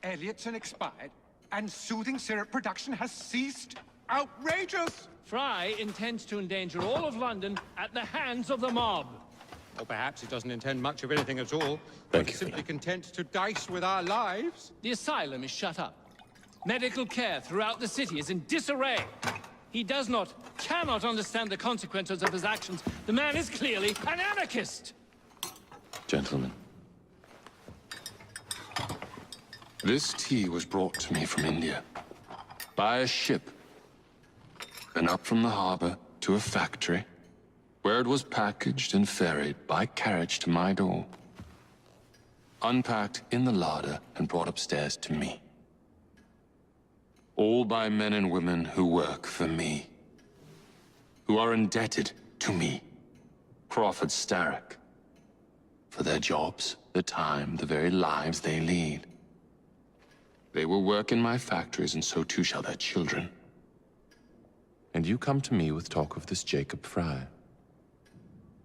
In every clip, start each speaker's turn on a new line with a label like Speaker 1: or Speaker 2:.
Speaker 1: Elliotson expired, and soothing syrup production has ceased. Outrageous!
Speaker 2: Fry intends to endanger all of London at the hands of the mob.
Speaker 1: Or perhaps he doesn't intend much of anything at all.
Speaker 3: Thank
Speaker 1: but
Speaker 3: you,
Speaker 1: is simply
Speaker 3: Philip.
Speaker 1: content to dice with our lives.
Speaker 2: The asylum is shut up. Medical care throughout the city is in disarray. He cannot understand the consequences of his actions. The man is clearly an anarchist!
Speaker 3: Gentlemen. This tea was brought to me from India. By a ship. And up from the harbor to a factory, where it was packaged and ferried by carriage to my door. Unpacked in the larder and brought upstairs to me. All by men and women who work for me. Who are indebted to me, Crawford Starrick. For their jobs, the time, the very lives they lead. They will work in my factories, and so too shall their children. And you come to me with talk of this Jacob Fry.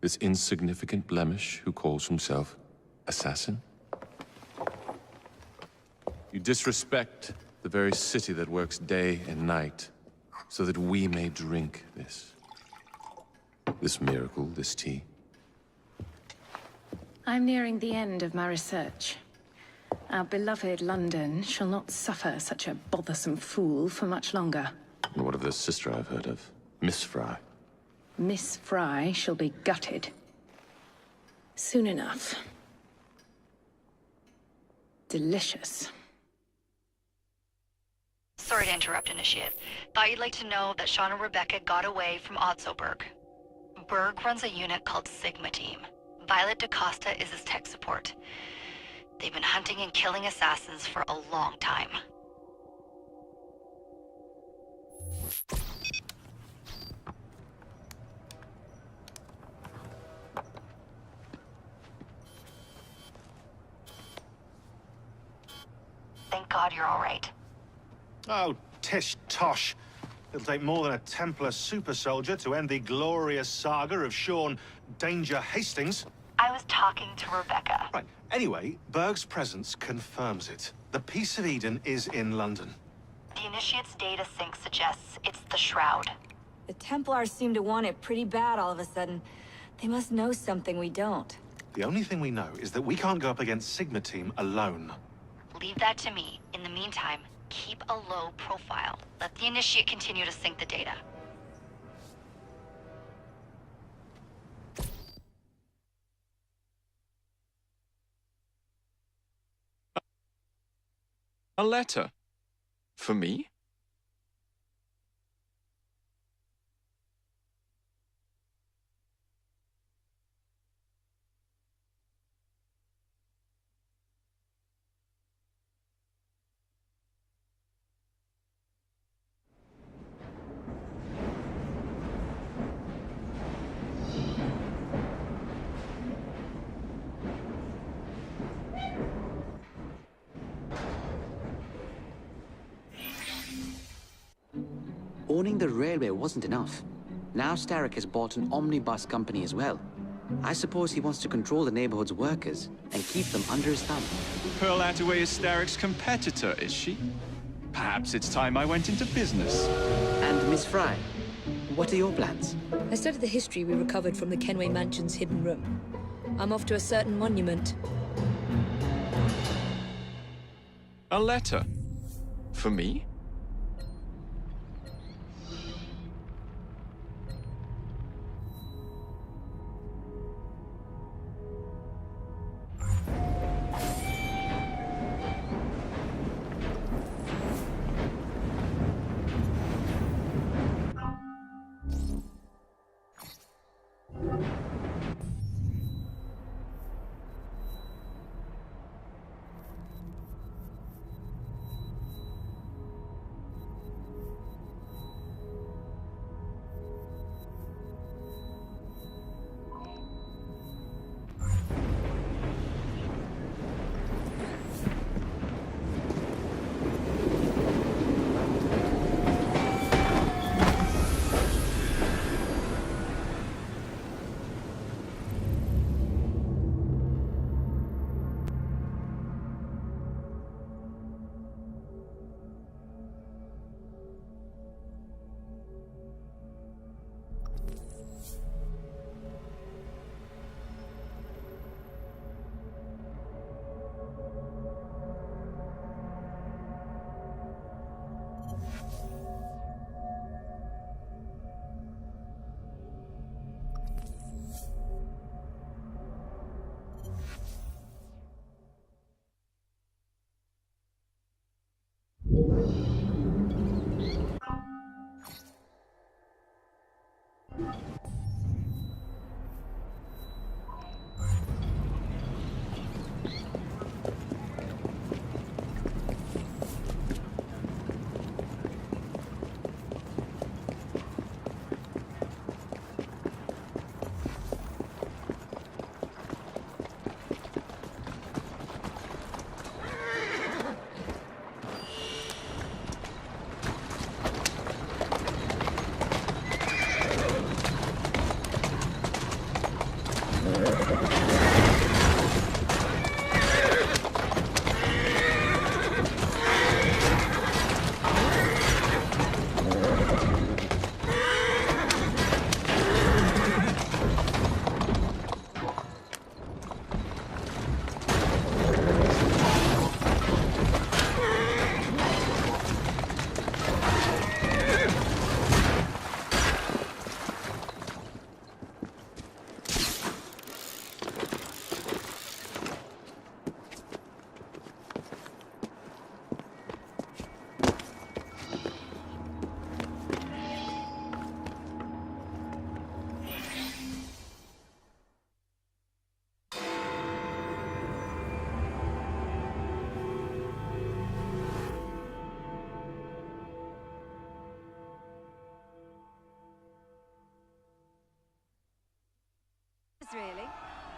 Speaker 3: This insignificant blemish who calls himself assassin? You disrespect the very city that works day and night, so that we may drink this miracle, this tea.
Speaker 4: I'm nearing the end of my research. Our beloved London shall not suffer such a bothersome fool for much longer.
Speaker 3: And what of the sister I've heard of, Miss Fry?
Speaker 4: Miss Fry shall be gutted. Soon enough. Delicious.
Speaker 5: Sorry to interrupt, Initiate. Thought you'd like to know that Sean and Rebecca got away from Otzoberg. Berg runs a unit called Sigma Team. Violet DaCosta is his tech support. They've been hunting and killing assassins for a long time. Thank God you're all right.
Speaker 6: Oh, tish tosh. It'll take more than a Templar super soldier to end the glorious saga of Sean Danger Hastings.
Speaker 5: I was talking to Rebecca.
Speaker 6: Right. Anyway, Berg's presence confirms it. The Peace of Eden is in London.
Speaker 5: The Initiate's data sync suggests it's the Shroud.
Speaker 7: The Templars seem to want it pretty bad all of a sudden. They must know something we don't.
Speaker 6: The only thing we know is that we can't go up against Sigma Team alone.
Speaker 5: Leave that to me. In the meantime, keep a low profile. Let the Initiate continue to sync the data.
Speaker 8: A letter? For me?
Speaker 9: Owning the railway wasn't enough. Now Starrick has bought an omnibus company as well. I suppose he wants to control the neighborhood's workers and keep them under his thumb.
Speaker 8: Pearl Attaway is Starrick's competitor, is she? Perhaps it's time I went into business.
Speaker 9: And Miss Fry, what are your plans?
Speaker 10: I studied the history we recovered from the Kenway Mansion's hidden room. I'm off to a certain monument.
Speaker 8: A letter? For me?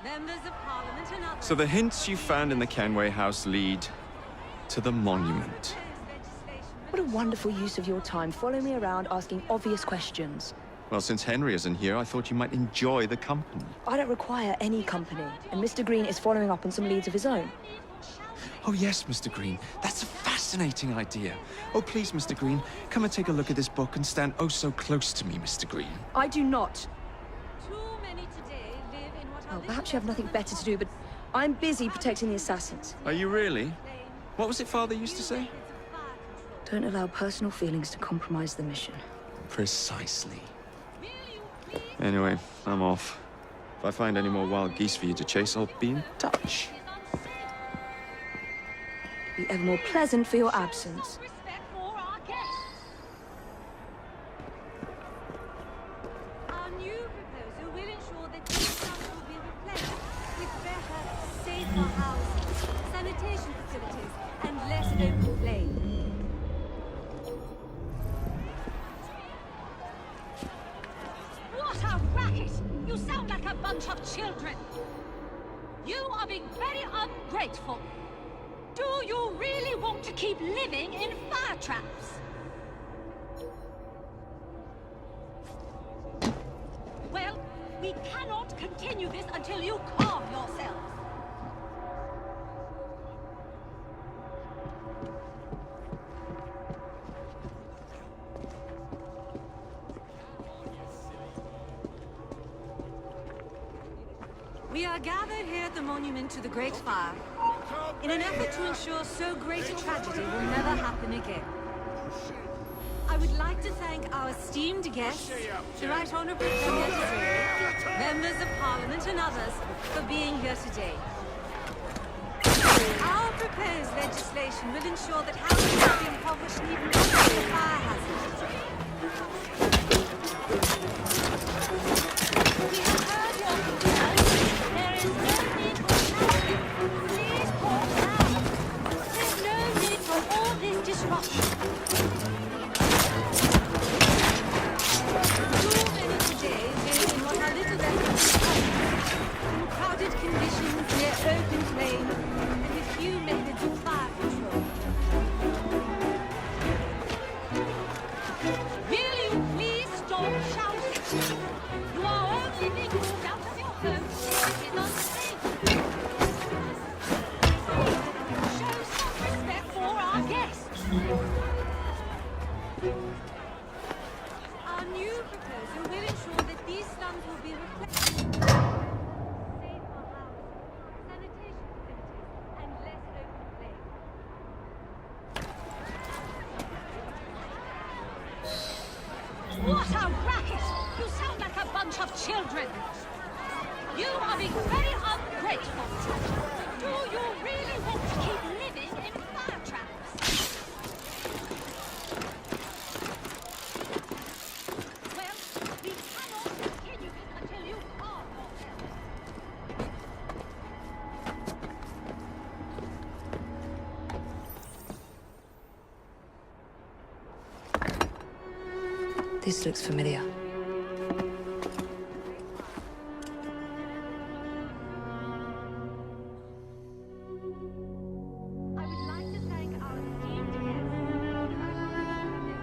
Speaker 11: Members of Parliament and others.
Speaker 8: So the hints you found in the Kenway house lead to the monument.
Speaker 12: What a wonderful use of your time, following me around asking obvious questions.
Speaker 8: Well, since Henry isn't here, I thought you might enjoy the company.
Speaker 12: I don't require any company, and Mr. Green is following up on some leads of his own.
Speaker 8: Oh yes, Mr. Green. That's a fascinating idea. Oh, please, Mr. Green, come and take a look at this book and stand oh so close to me, Mr. Green.
Speaker 12: I do not.
Speaker 11: Too many today live in what
Speaker 12: Well, perhaps you have nothing better to do, but I'm busy protecting the assassins.
Speaker 8: Are you really? What was it Father used to say?
Speaker 12: Don't allow personal feelings to compromise the mission.
Speaker 8: Precisely. Anyway, I'm off. If I find any more wild geese for you to chase, I'll be in touch.
Speaker 12: Be ever more pleasant for your absence.
Speaker 11: respect for our guests. Our new proposal will ensure that these slums will be replaced with better, safer housing, sanitation facilities, and less open flame. What a racket! You sound like a bunch of children. You are being very ungrateful. Do you really want to keep living in fire traps? Well, we cannot continue this until you calm yourselves. We are gathered here at the monument to the Great Fire in an effort to ensure so great a tragedy will never happen again. I would like to thank our esteemed guests, the Right Honourable Premier Disraeli, members of Parliament and others, for being here today. Our proposed legislation will ensure that houses will be impoverished and even worse than a fire hazard. We have heard your concerns. There is no need for shouting. Please calm down. There's no need for all this disruption. Too many today live in what are little less than crowded conditions near open flames and with few methods of fire control. Will you please stop shouting? You are only being moved out of your home. It is not safe. Show some respect for our guests. Our new proposal will ensure that these slums will be replaced. Safer housing, sanitation facilities, and less open flame. What a racket! You sound like a bunch of children. You are being very ungrateful. Do you really want to keep living in fire traps? Well, we cannot continue this until you calm yourselves.
Speaker 12: This looks familiar.
Speaker 11: I would like to thank our esteemed guests, the Right Honourable members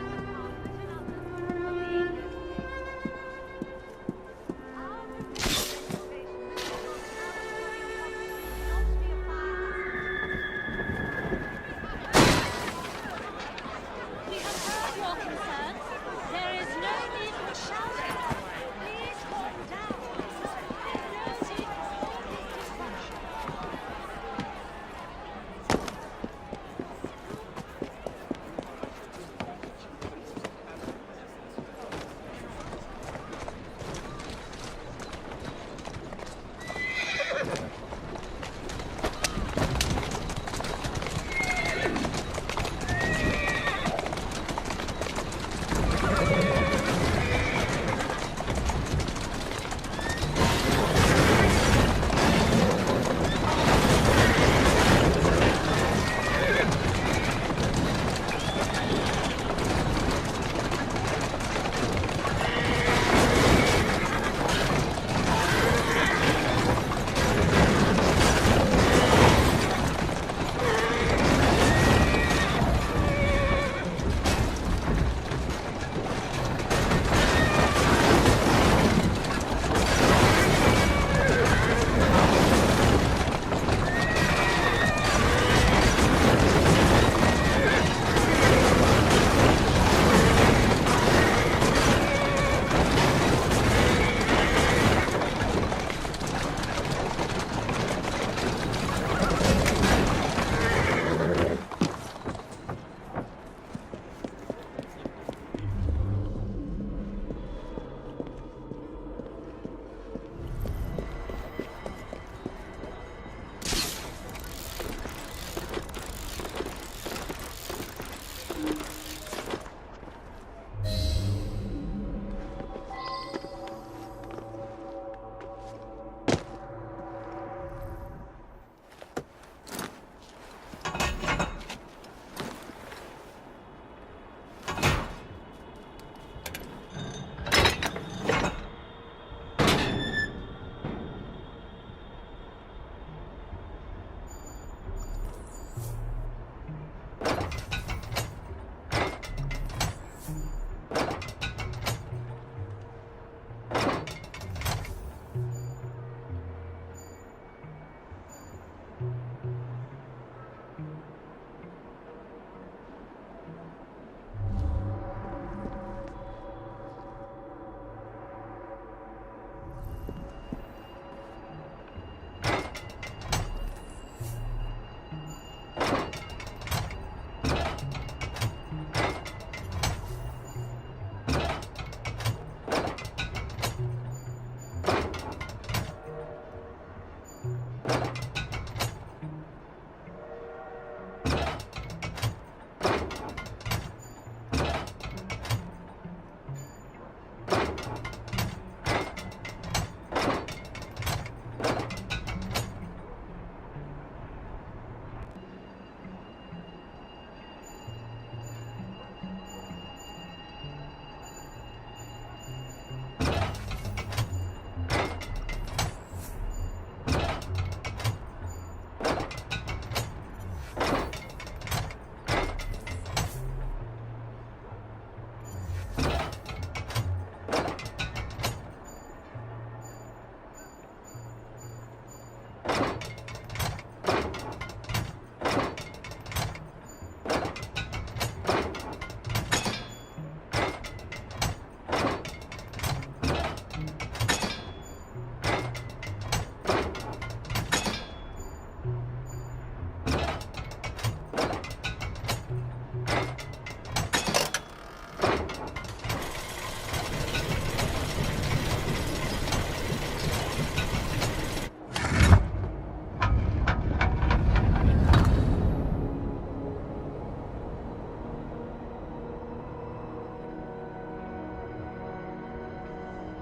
Speaker 11: of Parliament and others, for being here today. Our proposed legislation will ensure that houses will be covered will not be a fire hazard. We have heard your concerns.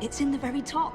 Speaker 11: It's in the very top.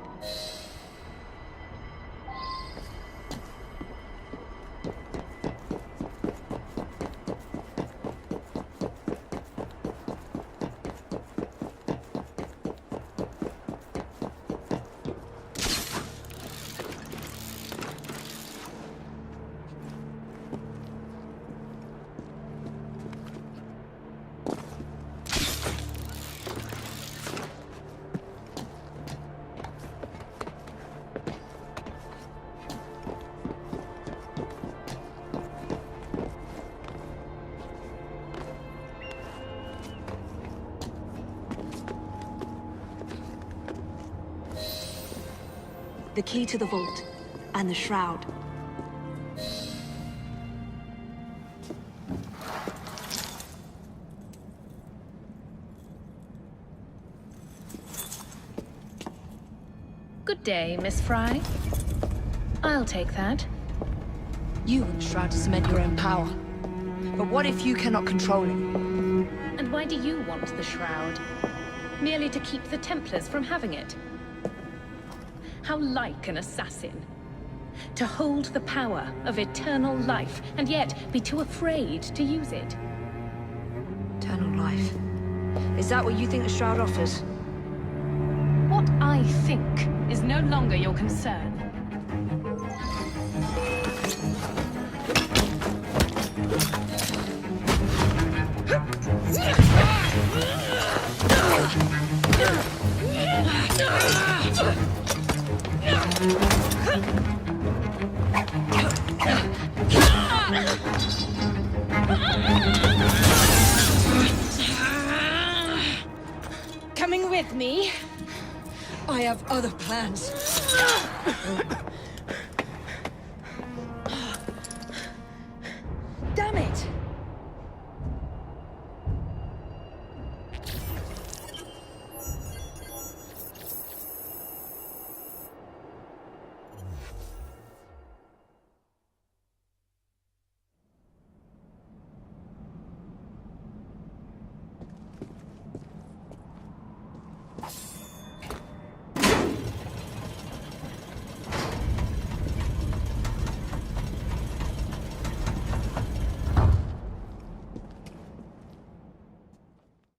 Speaker 11: The key to the vault, and the shroud.
Speaker 4: Good day, Miss Fry. I'll take that.
Speaker 12: You want the shroud to cement your own power. But what if you cannot control it?
Speaker 4: And why do you want the shroud? Merely to keep the Templars from having it? How like an assassin. To hold the power of eternal life, and yet be too afraid to use it.
Speaker 12: Eternal life. Is that what you think the shroud offers?
Speaker 4: What I think is no longer your concern.
Speaker 10: Coming with me? I have other plans.